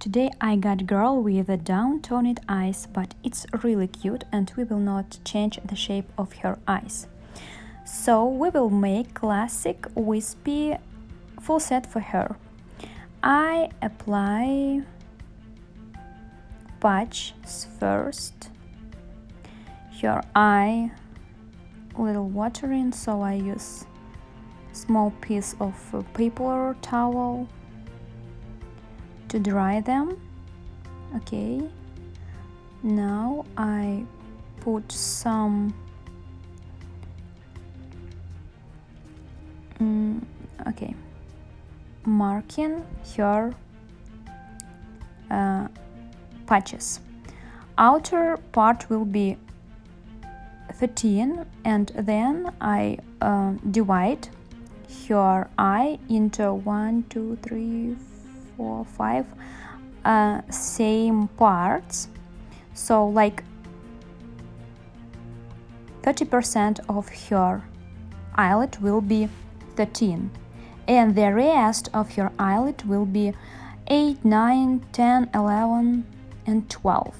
Today I got girl with a down-toned eyes, but it's really cute and we will not change the shape of her eyes. So we will make classic wispy full set for her. I apply patches first. Her eye little watering, so I use small piece of paper towel to dry them. Okay, now I put some marking her patches. Outer part will be 13, and then I divide her eye into 1, 2, 3, 4, 5 same parts. So like 30% of her eyelid will be 13, and the rest of her eyelid will be 8, 9, 10, 11, and 12.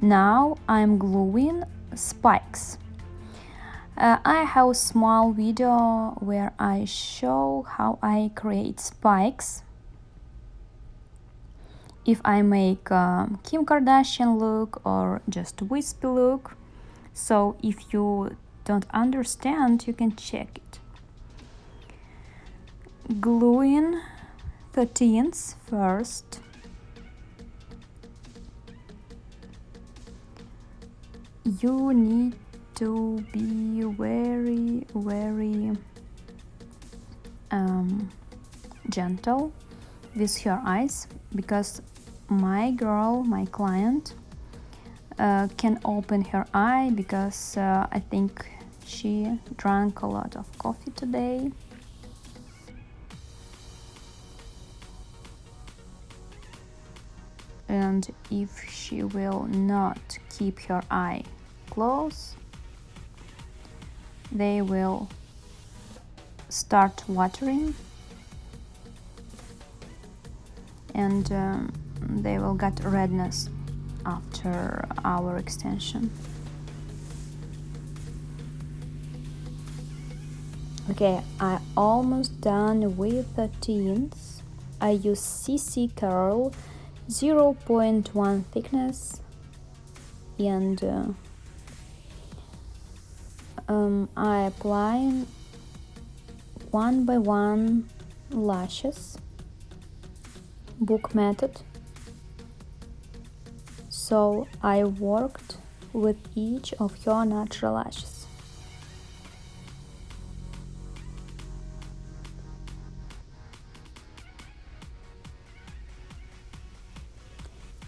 Now I'm gluing spikes. I have a small video where I show how I create spikes. If I make Kim Kardashian look or just wispy look. So if you don't understand, you can check it. Gluing 13s first. You need to be very gentle with her eyes, because my client can open her eye because I think she drank a lot of coffee today. And if she will not keep her eye closed, they will start watering, and they will get redness after our extension. Okay, I almost done with the tints. I use CC Curl 0.1 thickness, and I apply one by one lashes, book method. So I worked with each of your natural lashes.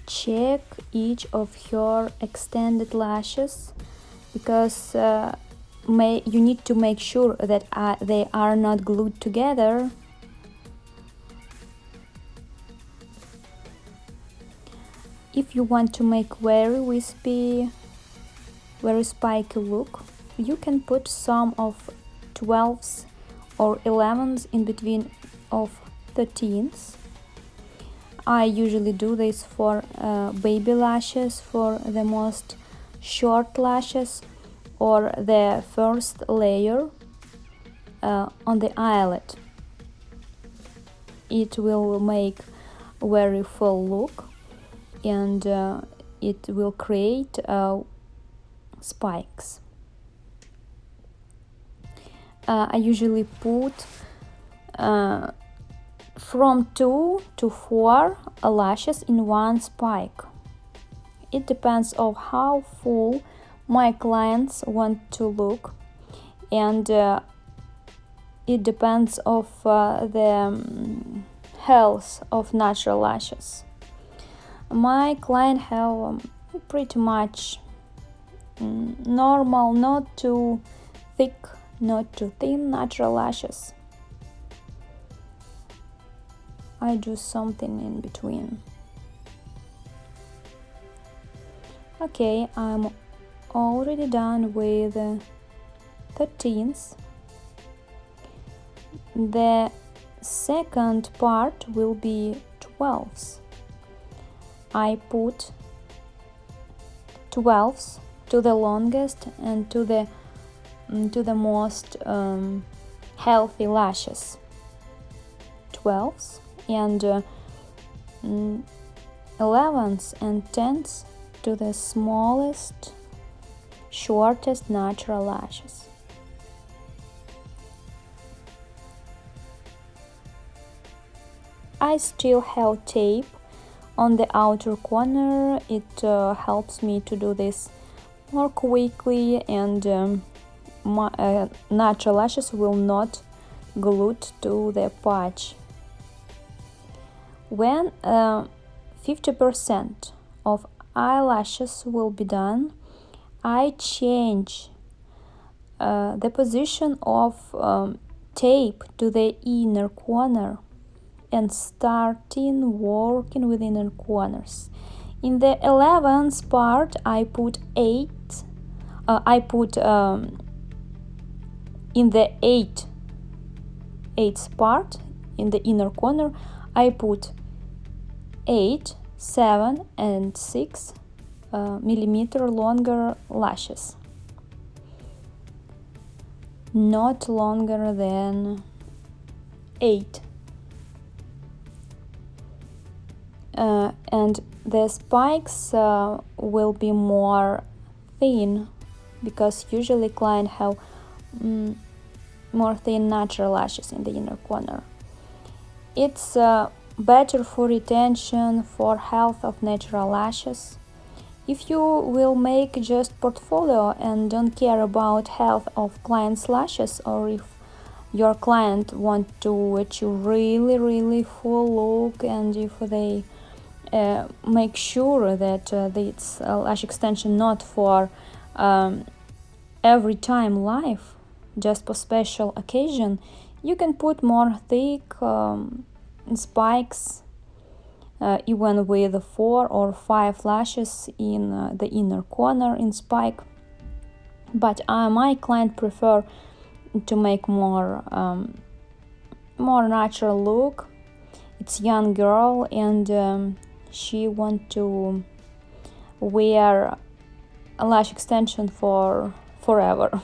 Check each of your extended lashes, because you need to make sure that they are not glued together. If you want to make very wispy, very spiky look, you can put some of 12s or 11s in between of 13s. I usually do this for baby lashes, for the most short lashes, or the first layer on the eyelid. It will make very full look, and it will create spikes. I usually put from 2 to 4 lashes in one spike. It depends on how full my clients want to look, and it depends of the health of natural lashes. My client have pretty much normal, not too thick, not too thin natural lashes. I do something in between. Okay, I'm already done with 13s. The second part will be 12s. I put 12s to the longest and to the most healthy lashes. 12s and 11s and 10s to the smallest, shortest natural lashes. I still have tape on the outer corner. It helps me to do this more quickly, and my natural lashes will not glued to the patch. When 50% of eyelashes will be done, I change the position of tape to the inner corner and starting working with inner corners. In the 11th part, I put 8. In the 8th part, in the inner corner, I put 8, 7, and 6 millimeter longer lashes, not longer than 8. And the spikes will be more thin, because usually clients have more thin natural lashes in the inner corner. It's better for retention, for health of natural lashes. If you will make just portfolio and don't care about health of client's lashes, or if your client want to achieve really full look, and if they make sure that it's a lash extension not for every time life, just for special occasion, you can put more thick spikes, even with 4 or 5 lashes in the inner corner in spike. But my client prefer to make more natural look. It's young girl, and she want to wear a lash extension for forever.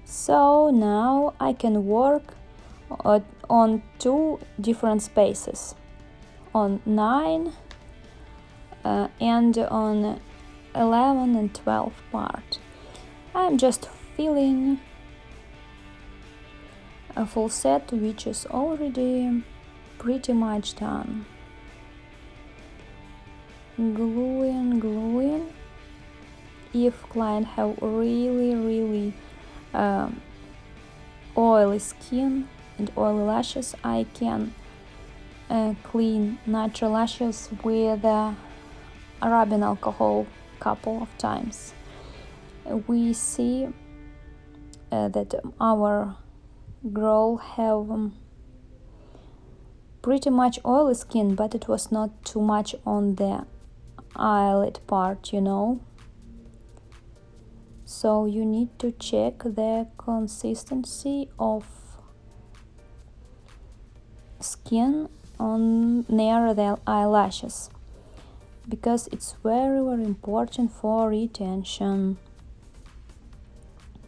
So now I can work on 2 different spaces, on 9 and on 11 and 12 part. I'm just filling a full set, which is already pretty much done. Gluing. If client have really oily skin and oily lashes, I can clean natural lashes with rubbing alcohol couple of times. We see that our girl have pretty much oily skin, but it was not too much on the eyelid part, So you need to check the consistency of skin on near the eyelashes, because it's very important for retention.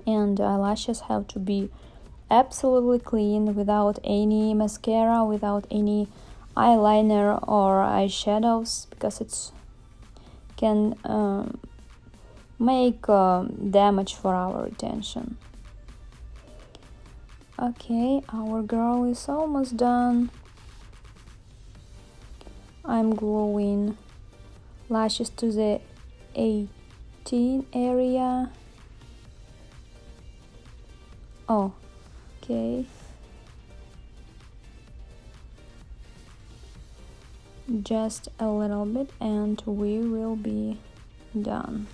And eyelashes have to be absolutely clean, without any mascara, without any eyeliner or eyeshadows, because it's can make damage for our retention. Okay, our girl is almost done. I'm gluing lashes to the 18 area. Okay. Just a little bit and we will be done.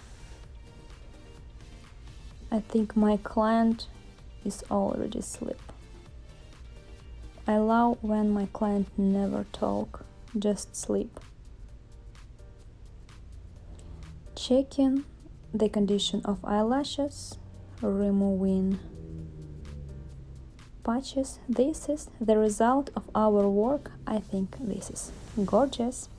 I think my client is already asleep. I love when my client never talk, just sleep. Checking the condition of eyelashes, removing patches. This is the result of our work. I think this is gorgeous.